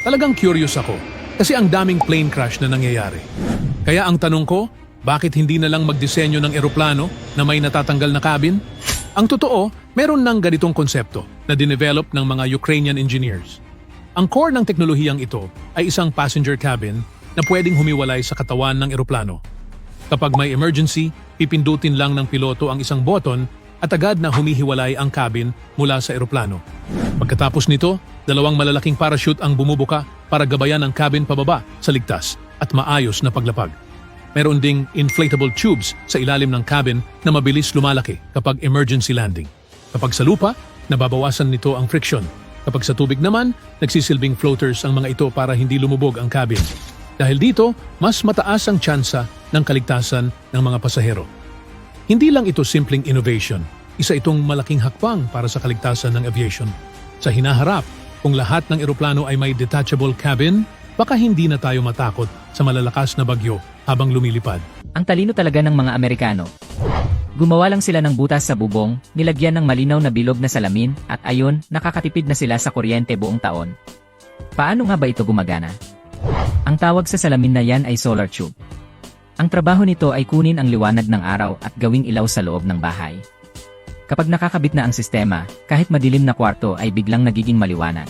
Talagang curious ako kasi ang daming plane crash na nangyayari. Kaya ang tanong ko, bakit hindi na lang magdisenyo ng eroplano na may natatanggal na cabin? Ang totoo, meron ng ganitong konsepto na dinevelop ng mga Ukrainian engineers. Ang core ng teknolohiyang ito ay isang passenger cabin na pwedeng humiwalay sa katawan ng eroplano. Kapag may emergency, pipindutin lang ng piloto ang isang button at agad na humihiwalay ang cabin mula sa eroplano. Pagkatapos nito, dalawang malalaking parachute ang bumubuka para gabayan ang cabin pababa sa ligtas at maayos na paglapag. Meron ding inflatable tubes sa ilalim ng cabin na mabilis lumalaki kapag emergency landing. Kapag sa lupa, nababawasan nito ang friction. Kapag sa tubig naman, nagsisilbing floaters ang mga ito para hindi lumubog ang cabin. Dahil dito, mas mataas ang tsansa ng kaligtasan ng mga pasahero. Hindi lang ito simpleng innovation, isa itong malaking hakbang para sa kaligtasan ng aviation. Sa hinaharap, kung lahat ng eroplano ay may detachable cabin, baka hindi na tayo matakot sa malalakas na bagyo habang lumilipad. Ang talino talaga ng mga Amerikano. Gumawa lang sila ng butas sa bubong, nilagyan ng malinaw na bilog na salamin, at ayon, nakakatipid na sila sa kuryente buong taon. Paano nga ba ito gumagana? Ang tawag sa salamin na yan ay solar tube. Ang trabaho nito ay kunin ang liwanag ng araw at gawing ilaw sa loob ng bahay. Kapag nakakabit na ang sistema, kahit madilim na kwarto ay biglang nagiging maliwanag.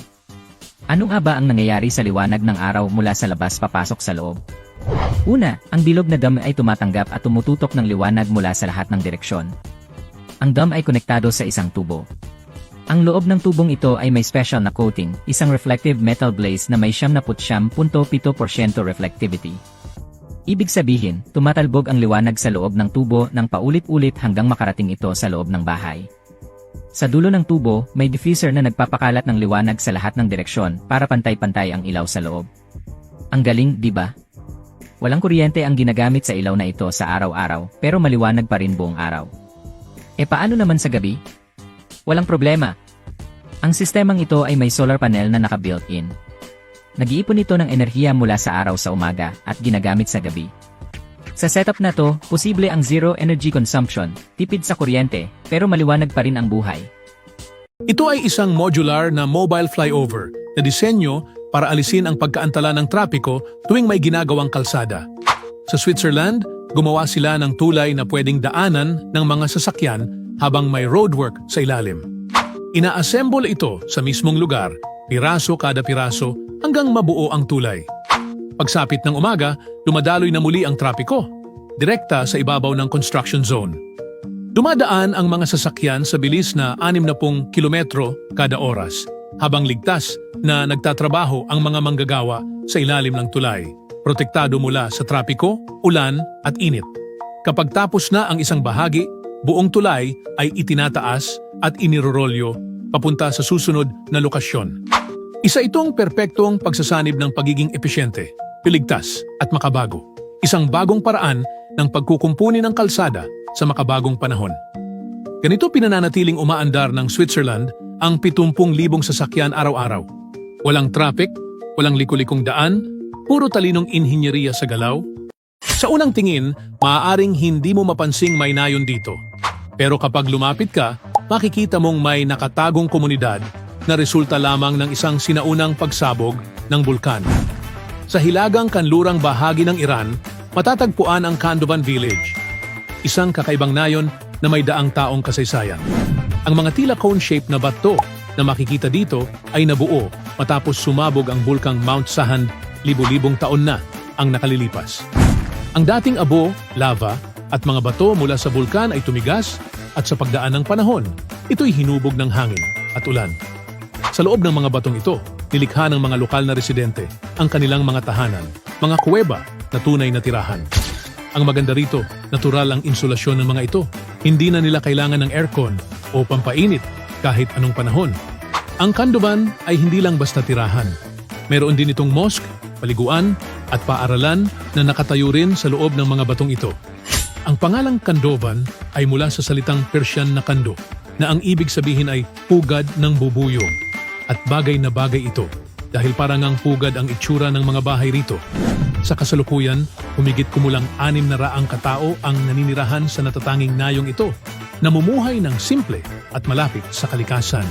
Ano nga ba ang nangyayari sa liwanag ng araw mula sa labas papasok sa loob? Una, ang bilog na dome ay tumatanggap at tumututok ng liwanag mula sa lahat ng direksyon. Ang dome ay konektado sa isang tubo. Ang loob ng tubong ito ay may special na coating, isang reflective metal glaze na may 79.7% reflectivity. Ibig sabihin, tumatalbog ang liwanag sa loob ng tubo ng paulit-ulit hanggang makarating ito sa loob ng bahay. Sa dulo ng tubo, may diffuser na nagpapakalat ng liwanag sa lahat ng direksyon para pantay-pantay ang ilaw sa loob. Ang galing, di ba? Walang kuryente ang ginagamit sa ilaw na ito sa araw-araw, pero maliwanag pa rin buong araw. E paano naman sa gabi? Walang problema. Ang sistemang ito ay may solar panel na naka-built-in. Nag-iipon ito ng enerhiya mula sa araw sa umaga at ginagamit sa gabi. Sa setup na to, posible ang zero energy consumption, tipid sa kuryente, pero maliwanag pa rin ang buhay. Ito ay isang modular na mobile flyover na disenyo para alisin ang pagkaantala ng trapiko tuwing may ginagawang kalsada. Sa Switzerland, gumawa sila ng tulay na pwedeng daanan ng mga sasakyan habang may roadwork sa ilalim. Ina-assemble ito sa mismong lugar, piraso kada piraso hanggang mabuo ang tulay. Pagsapit ng umaga, dumadaloy na muli ang trapiko, direkta sa ibabaw ng construction zone. Dumadaan ang mga sasakyan sa bilis na 60 kilometro kada oras, habang ligtas na nagtatrabaho ang mga manggagawa sa ilalim ng tulay, protektado mula sa trapiko, ulan at init. Kapag tapos na ang isang bahagi, buong tulay ay itinataas at inirorolyo papunta sa susunod na lokasyon. Isa itong perpektong pagsasanib ng pagiging epesyente, piligtas at makabago. Isang bagong paraan ng pagkukumpuni ng kalsada sa makabagong panahon. Ganito pinananatiling umaandar ng Switzerland ang 70,000 sasakyan araw-araw. Walang traffic, walang likulikong daan, puro talinong inhinyeriya sa galaw. Sa unang tingin, maaaring hindi mo mapansing may nayon dito. Pero kapag lumapit ka, makikita mong may nakatagong komunidad na resulta lamang ng isang sinaunang pagsabog ng bulkan. Sa hilagang kanlurang bahagi ng Iran, matatagpuan ang Kandovan Village, isang kakaibang nayon na may daang taong kasaysayan. Ang mga tila cone-shaped na bato na makikita dito ay nabuo matapos sumabog ang bulkang Mount Sahand libo-libong taon na ang nakalilipas. Ang dating abo, lava at mga bato mula sa bulkan ay tumigas at sa pagdaan ng panahon, ito'y hinubog ng hangin at ulan. Sa loob ng mga batong ito, nilikha ng mga lokal na residente ang kanilang mga tahanan, mga kuweba na tunay na tirahan. Ang maganda rito, natural ang insulasyon ng mga ito. Hindi na nila kailangan ng aircon o pampainit kahit anong panahon. Ang Kandovan ay hindi lang basta tirahan. Meron din itong mosque, paliguan at paaralan na nakatayo rin sa loob ng mga batong ito. Ang pangalang Kandovan ay mula sa salitang Persian na kando, na ang ibig sabihin ay pugad ng bubuyog. At bagay na bagay ito dahil parang ang pugad ang itsura ng mga bahay rito. Sa kasalukuyan, humigit kumulang 600 katao ang naninirahan sa natatanging nayong ito, namumuhay ng simple at malapit sa kalikasan.